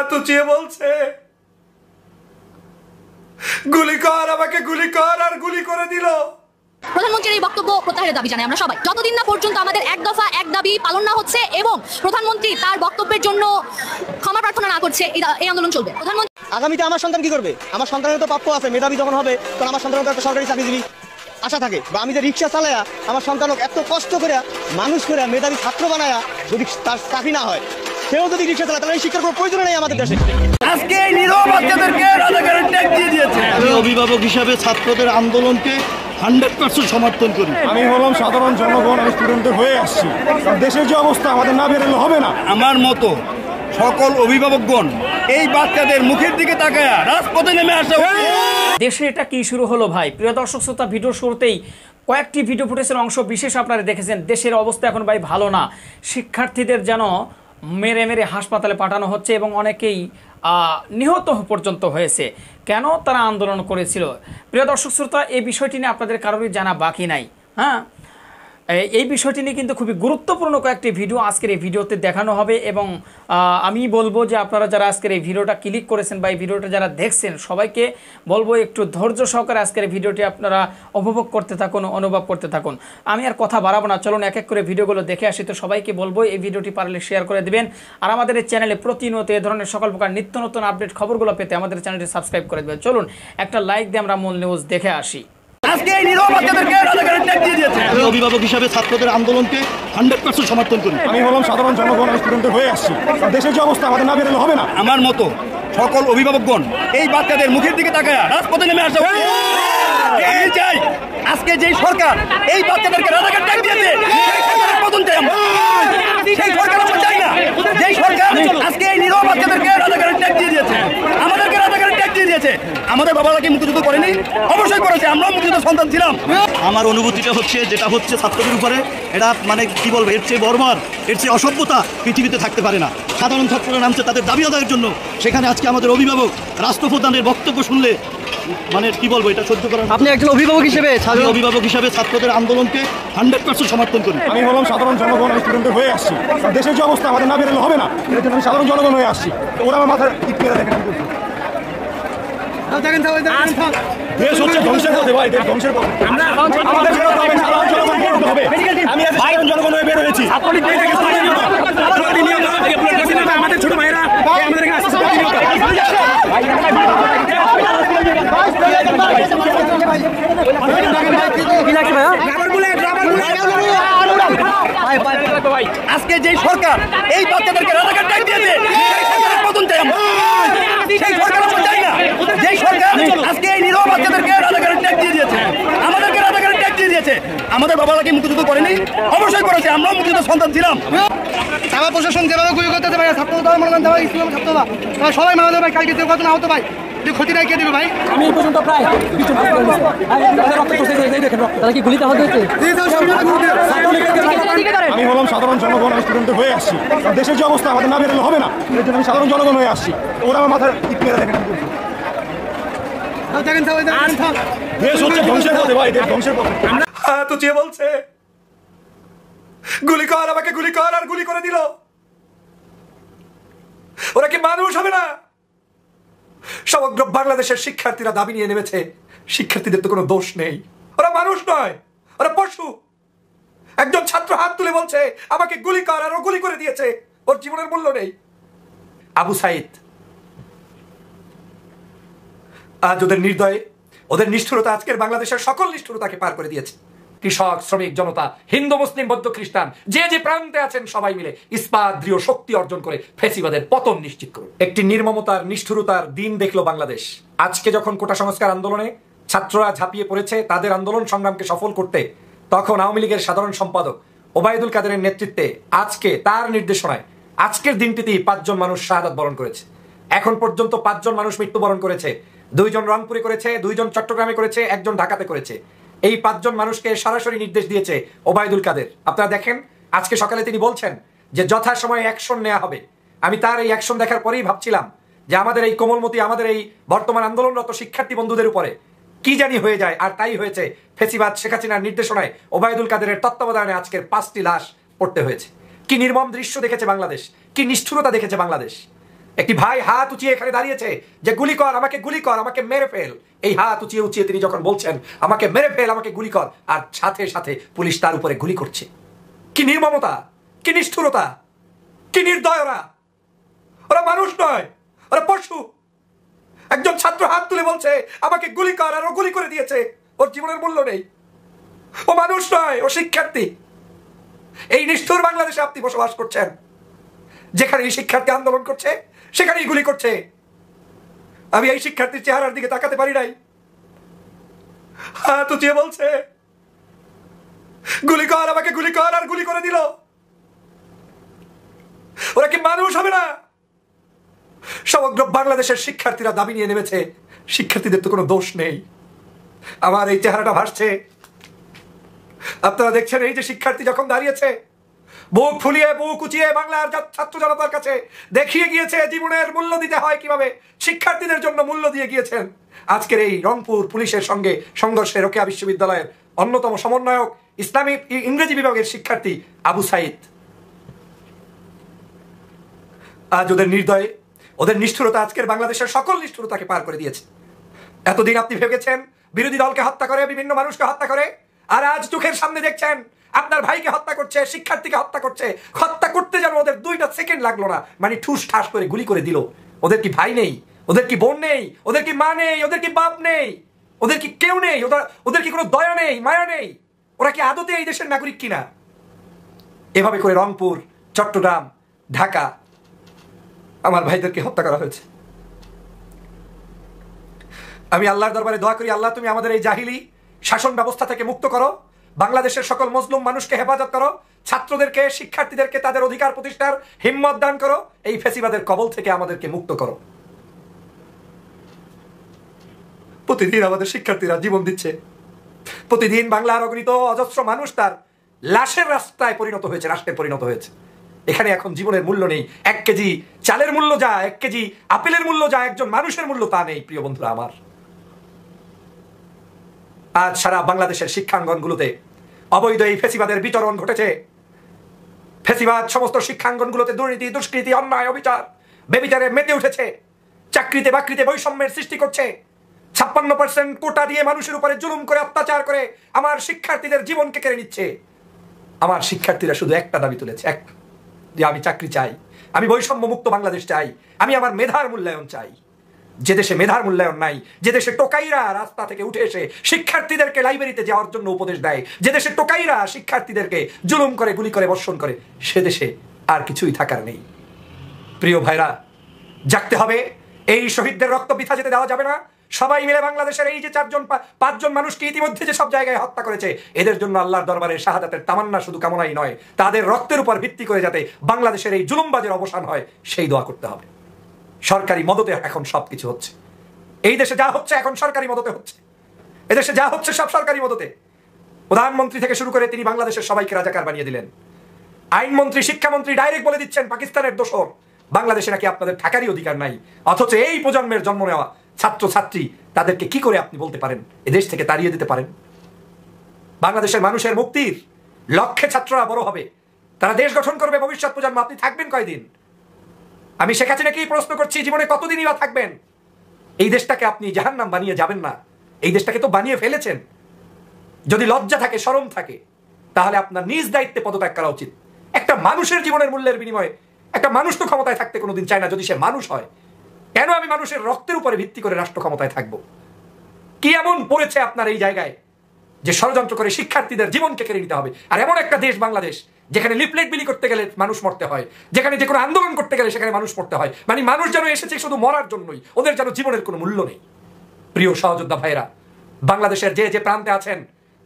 হাত উঁচিয়ে বলছে গুলি কর, আমাকে গুলি কর, আর গুলি করে দিল। প্রধানমন্ত্রীর এই বক্তব্য প্রত্যাহারের দাবি জানাই আমরা সবাই। যতদিন না পর্যন্ত আমাদের এক দফা এক দাবি পালন না হচ্ছে এবং প্রধানমন্ত্রী তার বক্তব্যের জন্য ক্ষমা প্রার্থনা না করছে, এই আন্দোলন চলবে। প্রধানমন্ত্রী আগামীতে আমার সন্তান কি করবে? আমার সন্তানের তো প্রাপ্য আছে, মেধাবী যখন হবে তখন আমার সন্তানের একটা সরকারি চাকরিজীবী আশা থাকে। বা আমি যে রিক্সা চালায়া আমার সন্তানক এত কষ্ট করে মানুষ করে মেধাবী ছাত্র বানায়া যদি তার চাকরি না হয়, সেও যদি রিক্সা চালায়, তাহলে এই শিক্ষার কোনো প্রয়োজন নেই আমাদের দেশে। আজকে এই নিরীহ বাচ্চাদেরকে রাজাকারের ট্যাগ দিয়ে দিয়েছে। আমি অভিভাবক হিসাবে ছাত্রদের আন্দোলনকে 100% সমর্থন করি। আমি হলাম সাধারণ জনগণ, আমি স্টুডেন্টদের হয়ে আসছি। দেশের যে অবস্থা, আমাদের না বেরোলে হবে না। আমার মতো সকল অভিভাবকগণ এই বাচ্চাদের মুখের দিকে তাকায়া রাজপথে নেমে আসে। দেশে এটা কি শুরু হলো ভাই? প্রিয় দর্শক শ্রোতা, ভিডিও শুরুতেই কয়েকটি ভিডিও ফুটেজের অংশ বিশেষ আপনারা দেখেছেন। দেশের অবস্থা এখন ভাই ভালো না। শিক্ষার্থীদের যেন মেরে মেরে হাসপাতালে পাঠানো হচ্ছে এবং অনেকেই নিহত পর্যন্ত হয়েছে। কেন তারা আন্দোলন করেছিল? প্রিয় দর্শক শ্রোতা, এই বিষয়টি নিয়ে আপনাদের কারোরই জানা বাকি নাই। হ্যাঁ, এই বিষয়টি নিয়ে কিন্তু খুবই গুরুত্বপূর্ণ কয়েকটি ভিডিও আজকের এই ভিডিওতে দেখানো হবে এবং আমি বলবো যে আপনারা যারা আজকের এই ভিডিওটা ক্লিক করেছেন বা এই ভিডিওটা যারা দেখছেন, সবাইকে বলবো একটু ধৈর্য সহকারে আজকের এই ভিডিওটি আপনারা উপভোগ করতে থাকুন, অনুভব করতে থাকুন। আমি আর কথা বাড়াবো না, চলুন এক এক করে ভিডিওগুলো দেখে আসি। তো সবাইকে বলবো এই ভিডিওটি পারলে শেয়ার করে দেবেন, আর আমাদের এই চ্যানেলে প্রতিনিয়ত এই ধরনের সকল প্রকার নিত্য নতুন আপডেট খবরগুলো পেতে আমাদের চ্যানেলটি সাবস্ক্রাইব করে দেবেন। চলুন একটা লাইক দিয়ে আমরা মূল নিউজ দেখে আসি। আজকে এই নিরীহ বাচ্চাদেরকে রাজাকারের ট্যাগ দিয়ে দিয়েছে। আমি অভিভাবক হিসাবে ছাত্রদের আন্দোলনকে 100% সমর্থন করি। আমি হলাম সাধারণ জনগণ, আমি স্টুডেন্টদের হয়ে আসছি। দেশের যে অবস্থা, আমাদের না বেরোলে হবে না। আমার মতো সকল অভিভাবকগণ এই বাচ্চাদের মুখের দিকে তাকায়া রাজপথে নেমে আসে। আমি চাই আজকে যেই সরকার এই বাচ্চাদেরকে রাজাকার ট্যাগ দিয়েছে, সেই সরকারের পতন চাই আমরা। সেই সরকার আমরা চাই না। যেই সরকার আজকে এই নিরীহ বাচ্চাদেরকে রাজাকারের ট্যাগ দিয়ে দিয়েছে, আমাদেরকে রাজাকারের ট্যাগ দিয়ে দিয়েছে। আমাদের বাবারা কি মুক্তিযুদ্ধ করেনি? অবশ্যই করেছে, আমরাও মুক্তিযুদ্ধ সন্তান ছিলাম। আমার অনুভূতিটা হচ্ছে, যেটা হচ্ছে ছাত্রদের উপরে, এটা মানে কি বলবো, এর চেয়ে বর্বর, এর চেয়ে অসভ্যতা পৃথিবীতে থাকতে পারে না। সাধারণ ছাত্ররা নামছে তাদের দাবি আদায়ের জন্য, সেখানে আজকে আমাদের অভিভাবক রাষ্ট্রপ্রধানের বক্তব্য শুনলে মানে কি বলবো, এটা সহ্য করা। আপনি একজন অভিভাবক হিসেবে ছাত্রদের আন্দোলনকে 100% সমর্থন করি। আমি হলাম সাধারণ জনগণ, আমি স্টুডেন্টদের হয়ে আসছি। দেশের যে অবস্থা, আমাদের না বেরোলে হবে না। এর জন্য আমি সাধারণ জনগণ হয়ে আসছি। ওরা আমার মাথায় দিক মেরে দেখেন। দেশ হচ্ছে ধ্বংসের পথে ভাই, দেশ ধ্বংসের পথে। আমাদের বেরোতে হবে, সাধারণ জনগণ বেরোতে হবে। আমি আজ সাধারণ জনগণ হয়ে বের হয়েছি। আমাদের ছোট ভাইরা আমাদের এখানে আসছে। আজকে যেই সরকার এই বাচ্চাদেরকে রাজাকার ট্যাগ দিয়েছে, সেই সরকারের পতন চাই আমরা। সেই সরকার আমরা চাই না। যেই সরকার আজকে এই নিরীহ বাচ্চাদেরকে রাজাকারের ট্যাগ দিয়ে দিয়েছে, আমাদেরকে রাজাকারের ট্যাগ দিয়ে দিয়েছে। আমাদের বাবারা কি মুক্তিযুদ্ধ করেনি? অবশ্যই করেছে, আমরাও মুক্তিযুদ্ধ সন্তান ছিলাম। আমার প্রশাসন যেভাবে গুলি করতেছে ভাই, ছাত্ররা মনে করেন ভাই, ইসলাম ছাত্ররা সবাই মারা যাবে ভাই। কালকে কত না হতো ভাই, ক্ষতিটা কে দেবে ভাই? আমি এই পর্যন্ত প্রায় আমি হলাম সাধারণ জনগণ, আমি স্টুডেন্টদের হয়ে আসছি। দেশের যে অবস্থা, আমাদের না বেরোলে হবে না। এর জন্য আমি সাধারণ জনগণ হয়ে আসছি। ওরা আমার মাথায় দিক মেরে দেখেন। দেশ হচ্ছে ধ্বংসের পথে ভাই, দেশ ধ্বংসের পথে। হাত উঁচিয়ে বলছে গুলি কর, আমাকে গুলি কর, আর গুলি করে দিল। ওরা কি মানুষ হবে না? সমগ্র বাংলাদেশের শিক্ষার্থীরা দাবি নিয়ে নেমেছে। শিক্ষার্থীদের তো কোনো দোষ নেই, ওরা মানুষ নয়, ওরা পশু। একজন ছাত্র হাত তুলে বলছে আমাকে গুলি কর, আর ও গুলি করে দিয়েছে। ওর জীবনের মূল্য নেই। আবু সাইদ, আজ ওদের নির্দয়ে, ওদের নিষ্ঠুরতা আজকের বাংলাদেশের সকল নিষ্ঠুরতাকে পার করে দিয়েছে। কৃষক, শ্রমিক, জনতা, হিন্দু, মুসলিম, বৌদ্ধ, খ্রিস্টান, যে যে প্রান্তে আছেন সবাই মিলে ইস্পাত দৃঢ় শক্তি অর্জন করে ফ্যাসিবাদের পতন নিশ্চিত করুন। একটি নির্মমতার, নিষ্ঠুরতার দিন দেখলো বাংলাদেশ। আজকে যখন কোটা সংস্কার আন্দোলনে ছাত্ররা ঝাঁপিয়ে পড়েছে তাদের আন্দোলন সংগ্রামকে সফল করতে, তখন আওয়ামী লীগের সাধারণ সম্পাদক ওবায়দুল কাদেরের নেতৃত্বে আজকে তার নির্দেশনায় আজকের দিনটিতেই 5 জন মানুষ শাহাদাত বরণ করেছে। এখন পর্যন্ত 5 জন মানুষ মৃত্যুবরণ করেছে। 2 জন রংপুরে করেছে, 2 জন চট্টগ্রামে করেছে, 1 জন ঢাকাতে করেছে। এই 5 জন মানুষকে সরাসরি নির্দেশ দিয়েছে ওবায়দুল কাদের। আপনারা দেখেন, আজকে সকালে তিনি বলছেন যে যথাসময়ে অ্যাকশন নেওয়া হবে। আমি তার এই অ্যাকশন দেখার পরেই ভাবছিলাম যে আমাদের এই কোমলমতি, আমাদের এই বর্তমান আন্দোলনরত শিক্ষার্থী বন্ধুদের উপরে কি জানি হয়ে যায়। আর তাই হয়েছে। ফেসিবাদ শেখ হাসিনার নির্দেশনায় ওবায়দুল কাদেরের তত্ত্বাবধানে আজকের 5টি লাশ পড়তে হয়েছে। কি নির্মম দৃশ্য দেখেছে বাংলাদেশ, কি নিষ্ঠুরতা দেখেছে বাংলাদেশ। একটি ভাই হাত উঁচিয়ে এখানে দাঁড়িয়েছে যে গুলি কর, আমাকে গুলি কর, আমাকে মেরে ফেল। এই হাত উঁচিয়ে উঁচিয়ে তিনি যখন বলছেন আমাকে মেরে ফেল, আমাকে গুলি কর, আর সাথে সাথে পুলিশ তার উপরে গুলি করছে। কি নির্মমতা, কি নিষ্ঠুরতা, কি নির্দয়রা! ওরা মানুষ নয়, ওরা পশু। একজন ছাত্র হাত তুলে বলছে আমাকে গুলি কর, আর ও গুলি করে দিয়েছে। ওর জীবনের মূল্য নেই, ও মানুষ নয়, ও শিক্ষার্থী। এই নিষ্ঠুর বাংলাদেশে আপনি বসবাস করছেন, যেখানে এই শিক্ষার্থী আন্দোলন করছে সেখানেই গুলি করছে। আমি এই শিক্ষার্থীর চেহারার দিকে তাকাতে পারি নাই। হাত উঁচিয়ে বলছে গুলি কর, আমাকে গুলি কর, আর গুলি করে দিল। ওরা কি মানুষ হবে না? সমগ্র বাংলাদেশের শিক্ষার্থীরা দাবি নিয়ে নেমেছে, শিক্ষার্থীদের তো কোনো দোষ নেই। আমার এই চেহারাটা ভাসছে, আপনারা দেখছেন। এই যে শিক্ষার্থী যখন দাঁড়িয়েছে, বুক ফুলিয়ে বুক উঁচিয়ে বাংলার ছাত্র জনতার কাছে দেখিয়ে গিয়েছে জীবনের মূল্য দিতে হয় কিভাবে, শিক্ষার্থীদের জন্য মূল্য দিয়ে গিয়েছেন। আজকের এই রংপুর পুলিশের সঙ্গে সংঘর্ষে রোকেয়া বিশ্ববিদ্যালয়ের অন্যতম সমন্বয়ক ইসলামিক ইংরেজি বিভাগের শিক্ষার্থী আবু সাইদ। আজ ওদের নির্দয়ে, ওদের নিষ্ঠুরতা আজকের বাংলাদেশের সকল নিষ্ঠুরতাকে পার করে দিয়েছে। এতদিন আপনি ভেবেছেন বিরোধী দলকে হত্যা করে, বিভিন্ন মানুষকে হত্যা করে, আর আজ চোখের সামনে দেখছেন আপনার ভাইকে হত্যা করছে, শিক্ষার্থীকে হত্যা করছে। হত্যা করতে যেন ওদের 2টা সেকেন্ড লাগলো না, মানে ঠুস ঠাস করে গুলি করে দিল। ওদের কি ভাই নেই? ওদের কি বোন নেই? ওদের কি মা নেই? ওদের কি বাপ নেই? ওদের কি কেউ নেই? ওদের কি কোনো দয়া নেই, মায়া নেই? ওরা কি আদতে এই দেশের নাগরিক কিনা? এভাবে করে রংপুর, চট্টগ্রাম, ঢাকা আমার ভাইদেরকে হত্যা করা হয়েছে। আমি আল্লাহর দরবারে দোয়া করি, আল্লাহ তুমি আমাদের এই জাহিলি শাসন ব্যবস্থা থেকে মুক্ত করো, বাংলাদেশের সকল মজলুম মানুষকে হেফাজত করো, ছাত্রদেরকে, শিক্ষার্থীদেরকে তাদের অধিকার প্রতিষ্ঠার হিম্মত দান করো, এই ফ্যাসিবাদের কবল থেকে আমাদেরকে মুক্ত করো। প্রতিদিন আমাদের শিক্ষার্থীরা জীবন দিচ্ছে, প্রতিদিন বাংলার অগণিত অজস্র মানুষ তার লাশের রাস্তায় পরিণত হয়েছে, রাষ্ট্রে পরিণত হয়েছে। এখানে এখন জীবনের মূল্য নেই। 1 কেজি চালের মূল্য যা, 1 কেজি আপেলের মূল্য যা, একজন মানুষের মূল্য তা নেই। প্রিয় বন্ধুরা আমার, আজ সারা বাংলাদেশের শিক্ষাঙ্গনগুলোতে অবৈধ এই ফ্যাসিবাদের বিতরণ ঘটেছে। ফ্যাসিবাদ সমস্ত শিক্ষাঙ্গনগুলোতে দুর্নীতি, দুষ্কৃতি, অন্যায়, অবিচার, বেবিচারে মেতে উঠেছে। চাকরিতে বাকরিতে বৈষম্যের সৃষ্টি করছে। 56% কোটা দিয়ে মানুষের উপরে জুলুম করে, অত্যাচার করে আমার শিক্ষার্থীদের জীবনকে কেড়ে নিচ্ছে। আমার শিক্ষার্থীরা শুধু একটা দাবি তুলেছে, এক, যে আমি চাকরি চাই, আমি বৈষম্য মুক্ত বাংলাদেশ চাই, আমি আমার মেধার মূল্যায়ন চাই। যে দেশে মেধার মূল্যায়ন নাই, যে দেশে টোকাইরা রাস্তা থেকে উঠে এসে শিক্ষার্থীদেরকে লাইব্রেরিতে যাওয়ার জন্য উপদেশ দেয়, যে দেশে টোকাইরা শিক্ষার্থীদেরকে জুলুম করে, গুলি করে, বর্ষণ করে, সে দেশে আর কিছুই থাকার নেই। প্রিয় ভাইরা, জাগতে হবে। এই শহীদদের রক্ত বৃথা যেতে দেওয়া যাবে না। সবাই মিলে বাংলাদেশের এই যে 4-5 জন মানুষকে ইতিমধ্যে যে সব জায়গায় হত্যা করেছে, এদের জন্য আল্লাহর দরবারে শাহাদাতের তামান্না শুধু কামনাই নয়, তাদের রক্তের উপর ভিত্তি করে যাতে বাংলাদেশের এই জুলুমবাজের অবসান হয়, সেই দোয়া করতে হবে। সরকারি মদতে এখন সবকিছু হচ্ছে। এই দেশে যা হচ্ছে এখন সরকারি মদতে হচ্ছে। এদেশে যা হচ্ছে সব সরকারি মদতে। প্রধানমন্ত্রী থেকে শুরু করে তিনি বাংলাদেশের সবাইকে রাজাকার বানিয়ে দিলেন। আইনমন্ত্রী, শিক্ষামন্ত্রী ডাইরেক্ট বলে দিচ্ছেন পাকিস্তানের দোসর, বাংলাদেশে নাকি আপনাদের থাকারই অধিকার নাই। অথচ এই প্রজন্মের জন্ম নেওয়া ছাত্র ছাত্রী, তাদেরকে কি করে আপনি বলতে পারেন এদেশ থেকে তাড়িয়ে দিতে পারেন? বাংলাদেশের মানুষের মুক্তির লক্ষ্যে ছাত্ররা বড় হবে, তারা দেশ গঠন করবে, ভবিষ্যৎ প্রজন্ম। আপনি থাকবেন কয়দিন? আমি শেখ হাসিনাকেই প্রশ্ন করছি, জীবনে কতদিনই বা থাকবেন? এই দেশটাকে আপনি জাহান্নাম বানিয়ে যাবেন না। এই দেশটাকে তো বানিয়ে ফেলেছেন। যদি লজ্জা থাকে, শরম থাকে, তাহলে আপনার নিজ দায়িত্বে পদত্যাগ করা উচিত। একটা মানুষের জীবনের মূল্যের বিনিময়ে একটা মানুষ তো ক্ষমতায় থাকতে কোনোদিন চায় না যদি সে মানুষ হয়। কেন আমি মানুষের রক্তের উপরে ভিত্তি করে রাষ্ট্র ক্ষমতায় থাকবো? কি এমন পড়েছে আপনার এই জায়গায় যে ষড়যন্ত্র করে শিক্ষার্থীদের জীবনকে কেড়ে নিতে হবে? আর এমন একটা দেশ বাংলাদেশ, যেখানে লিফলেট বিলি করতে গেলে মানুষ মরতে হয়, যেখানে যে কোনো আন্দোলন করতে গেলে সেখানে মানুষ মরতে হয়। মানে মানুষ যেন এসেছে শুধু মরার জন্যই, ওদের যেন জীবনের কোনো মূল্য নেই। প্রিয় সহযোদ্ধা ভাইরা, বাংলাদেশের যে যে প্রান্তে আছেন,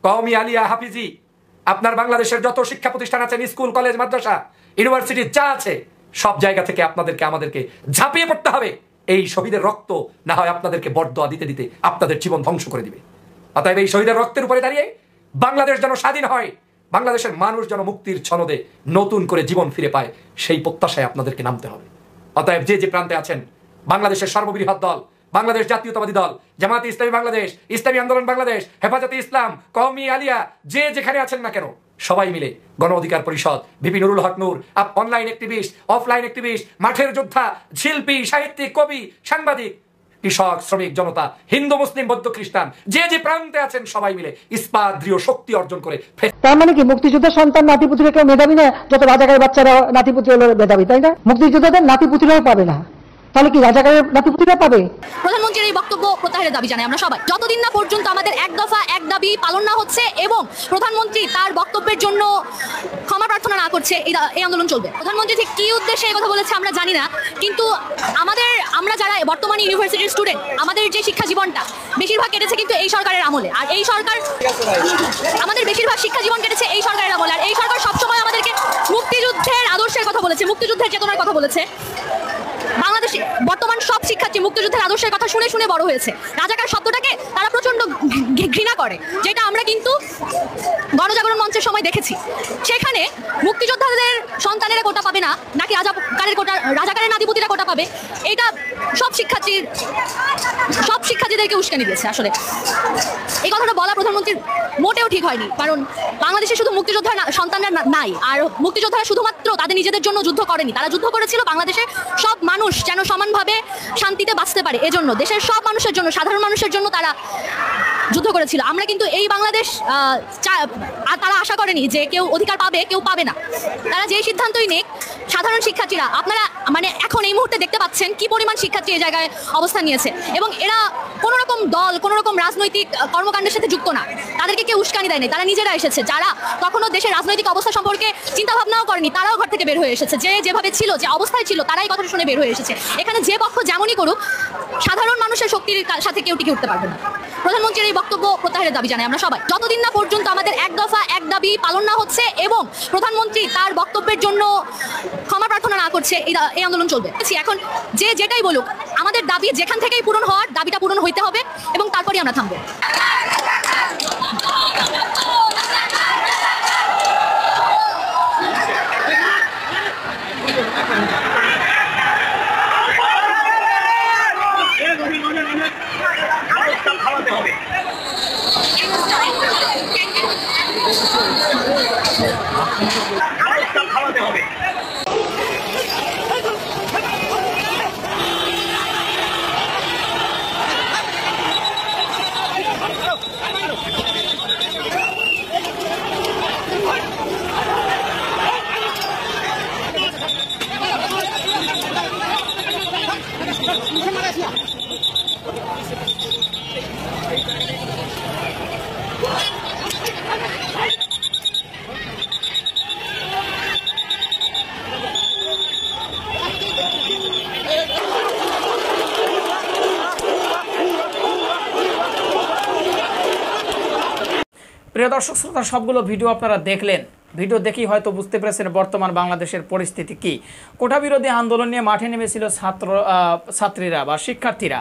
কওমি, আলিয়া, হাফিজি, আপনার বাংলাদেশের যত শিক্ষা প্রতিষ্ঠান আছেন, স্কুল, কলেজ, মাদ্রাসা, ইউনিভার্সিটি যা আছে, সব জায়গা থেকে আপনাদেরকে, আমাদেরকে ঝাঁপিয়ে পড়তে হবে। এই শহীদের রক্ত না হয় আপনাদেরকে বরদোয়া দিতে দিতে আপনাদের জীবন ধ্বংস করে দিবে। অতএব এই শহীদের রক্তের উপরে দাঁড়িয়ে বাংলাদেশ যেন স্বাধীন হয়, বাংলাদেশের মানুষ যেন মুক্তির ছনদে নতুন করে জীবন ফিরে পায়, সেই প্রত্যাশায় আপনাদেরকে নামতে হবে। অতএব যে যে প্রান্তে আছেন, বাংলাদেশের সর্ববৃহৎ দল বাংলাদেশ জাতীয়তাবাদী দল, জামায়াতে ইসলামী বাংলাদেশ, ইসলামী আন্দোলন বাংলাদেশ, হেফাজতে ইসলাম, কওমি, আলিয়া, যে যেখানে আছেন না কেন, সবাই মিলে গণ অধিকার পরিষদ, ভিপি নুরুল হক নূর, অনলাইন অ্যাক্টিভিস্ট, অফলাইন অ্যাক্টিভিস্ট, মাঠের যোদ্ধা, শিল্পী, সাহিত্যিক, কবি, সাংবাদিক, কৃষক, শ্রমিক জনতা, হিন্দু, মুসলিম, বৌদ্ধ, খ্রিস্টান, যে যে প্রান্তে আছেন সবাই মিলে ইস্পাত দৃঢ় শক্তি অর্জন করে। তার মানে কি মুক্তিযোদ্ধার সন্তান নাতিপুতিরা কেউ মেধাবী না, যত রাজাকারের বাচ্চারা নাতিপুতি হলো মেধাবী, তাই না? মুক্তিযোদ্ধাদের নাতিপুতিরাও পাবে না, তাহলে কি রাজাকারের নাতিপুতিরা পাবে? প্রধানমন্ত্রীর এই বক্তব্য প্রত্যাহারের দাবি জানাই আমরা সবাই। যতদিন না পর্যন্ত আমাদের এক দফা এক দাবি পালন না হচ্ছে এবং প্রধানমন্ত্রী তার বক্তব্যের জন্য ক্ষমা প্রার্থনা না করছে, এই আন্দোলন চলবে। প্রধানমন্ত্রী ঠিক কি উদ্দেশ্যে এই কথা বলেছে আমরা জানি না, কিন্তু আমরা যারা বর্তমানে ইউনিভার্সিটির স্টুডেন্ট, আমাদের যে শিক্ষা জীবনটা বেশিরভাগ কেটেছে কিন্তু এই সরকারের আমলে। আর এই সরকার, আমাদের বেশিরভাগ শিক্ষা জীবন কেটেছে এই সরকারের আমলে। আর এই সরকার সবসময় আমাদেরকে মুক্তিযুদ্ধের আদর্শের কথা বলেছে, মুক্তিযুদ্ধের চেতনার কথা বলেছে। বাংলাদেশে বর্তমান সব শিক্ষার্থী মুক্তিযুদ্ধের আদর্শের কথা শুনে শুনে বড় হয়েছে। রাজাকার শব্দটাকে তারা প্রচন্ড ঘৃণা করে, যেটা আমরা কিন্তু গণজাগরণ মঞ্চের সময় দেখেছি। সেখানে মুক্তিযোদ্ধাদের সন্তানেরা কোটা পাবে না, নাকি রাজাকারের নাতিপুতিরা কোটা পাবে, এটা সব শিক্ষার্থীদেরকে উস্কানি দিয়েছে। আসলে এই কথাটা বলা প্রধানমন্ত্রীর মোটেও ঠিক হয়নি, কারণ বাংলাদেশে শুধু মুক্তিযোদ্ধার সন্তানরা নাই, আর মুক্তিযোদ্ধারা শুধুমাত্র তাদের নিজেদের জন্য যুদ্ধ করেনি, তারা যুদ্ধ করেছিল বাংলাদেশের সব মানুষ যেন সমানভাবে শান্তিতে বাঁচতে পারে। এজন্য দেশের সব মানুষের জন্য, সাধারণ মানুষের জন্য তারা যুদ্ধ করেছিল। আমরা কিন্তু এই বাংলাদেশ তারা আশা করেনি যে কেউ অধিকার পাবে, কেউ পাবে না। তারা যেই সিদ্ধান্তই নেক, সাধারণ শিক্ষার্থীরা, আপনারা মানে এখন এই মুহূর্তে দেখতে পাচ্ছেন কি পরিমাণ শিক্ষার্থী এই জায়গায় অবস্থান নিয়েছে, এবং এরা কোনো রকম দল, কোনো রকম রাজনৈতিক কর্মকাণ্ডের সাথে যুক্ত না। তাদেরকে কেউ উস্কানি দেয়নি, তারা নিজেরা এসেছে। যারা কখনো দেশের রাজনৈতিক অবস্থা সম্পর্কে চিন্তা ভাবনাও করেনি, তারাও ঘর থেকে বের হয়ে এসেছে। যেভাবে ছিল, যে অবস্থায় ছিল, তারাই কথা শুনে বের হয়ে এসেছে। এখানে যে পক্ষ যেমনই করুক, সাধারণ মানুষের শক্তির সাথে কেউ টিকে উঠতে পারবে না। প্রধানমন্ত্রীর এই বক্তব্য প্রত্যাহারের দাবি জানাই আমরা সবাই। যতদিন না পর্যন্ত আমাদের এক দফা এক দাবি পালন না হচ্ছে এবং প্রধানমন্ত্রী তার বক্তব্যের জন্য ক্ষমা প্রার্থনা না করছে, এই আন্দোলন চলবে। এখন যে যেটাই বলুক, আমাদের দাবি যেখান থেকেই পূরণ হওয়ার, দাবিটা পূরণ হইতে হবে এবং তারপরই আমরা থামবো। প্রিয় দর্শক শ্রোতা, সবগুলো ভিডিও আপনারা দেখলেন। ভিডিও দেখেই হয়তো বুঝতে পেরেছেন বর্তমান বাংলাদেশের পরিস্থিতি কি। কোটা বিরোধী আন্দোলন নিয়ে মাঠে নেমেছিল ছাত্রীরা বা শিক্ষার্থীরা।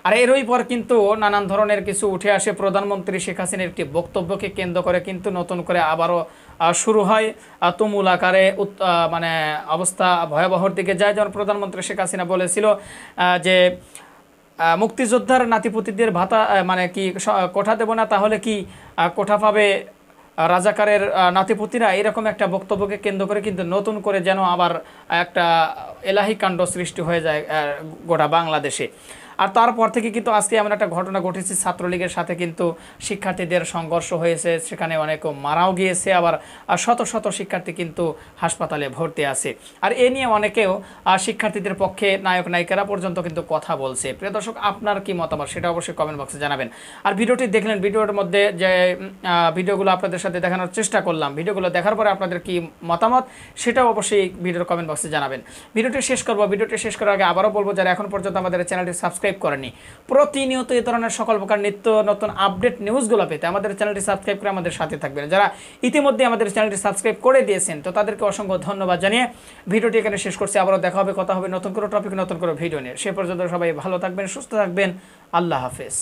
আর এরই পর কিন্তু নানান ধরনের কিছু উঠে আসে। প্রধানমন্ত্রী শেখ হাসিনার একটি বক্তব্যকে কেন্দ্র করে কিন্তু নতুন করে আবারও শুরু হয় তুমুল আকারে মানে অবস্থা ভয়াবহর দিকে যায়। যেমন প্রধানমন্ত্রী শেখ হাসিনা বলেছিল যে মুক্তিযোদ্ধার নাতিপুতিদের ভাতা মানে কি কোঠা দেব না, তাহলে কি কোঠা পাবে রাজাকারের নাতিপুতিরা? এরকম একটা বক্তব্যকে কেন্দ্র করে কিন্তু নতুন করে যেন আবার একটা এলাহি কাণ্ড সৃষ্টি হয়ে যায় গোটা বাংলাদেশে। আর তারপর থেকে কিন্তু আজকে এমন একটা ঘটনা ঘটেছে, ছাত্রলীগের সাথে কিন্তু শিক্ষার্থীদের সংঘর্ষ হয়েছে, সেখানে অনেক মারাও গিয়েছে, আবার শত শত শিক্ষার্থী কিন্তু হাসপাতালে ভর্তি আছে। আর এ নিয়ে অনেকেও শিক্ষার্থীদের পক্ষে নায়ক নায়িকারা পর্যন্ত কিন্তু কথা বলছে। প্রিয় দর্শক, আপনার কি মতামত সেটা অবশ্যই কমেন্ট বক্সে জানাবেন। আর ভিডিওটি দেখলেন, ভিডিওর মধ্যে যে ভিডিওগুলো আপনাদের সাথে দেখানোর চেষ্টা করলাম, ভিডিওগুলো দেখার পরে আপনাদের কি মতামত সেটাও অবশ্যই ভিডিওর কমেন্ট বক্সে জানাবেন। ভিডিওটি শেষ করবো। ভিডিওটি শেষ করার আগে আবারও বলবো, যারা এখন পর্যন্ত আমাদের চ্যানেলটি সাবস্ক্রাইব করেনি, প্রতিনিয়ত এই ধরনের সকল প্রকার নিত্য নতুন আপডেট নিউজগুলো পেতে আমাদের চ্যানেলটি সাবস্ক্রাইব করে আমাদের সাথে থাকবেন। যারা ইতিমধ্যে আমাদের চ্যানেলটি সাবস্ক্রাইব করে দিয়েছেন, তো তাদেরকে অসংখ্য ধন্যবাদ জানিয়ে ভিডিওটি এখানে শেষ করছি। আবারও দেখা হবে, কথা হবে নতুন কোনো টপিক, নতুন কোনো ভিডিও নিয়ে। সে পর্যন্ত সবাই ভালো থাকবেন, সুস্থ থাকবেন। আল্লাহ হাফেজ।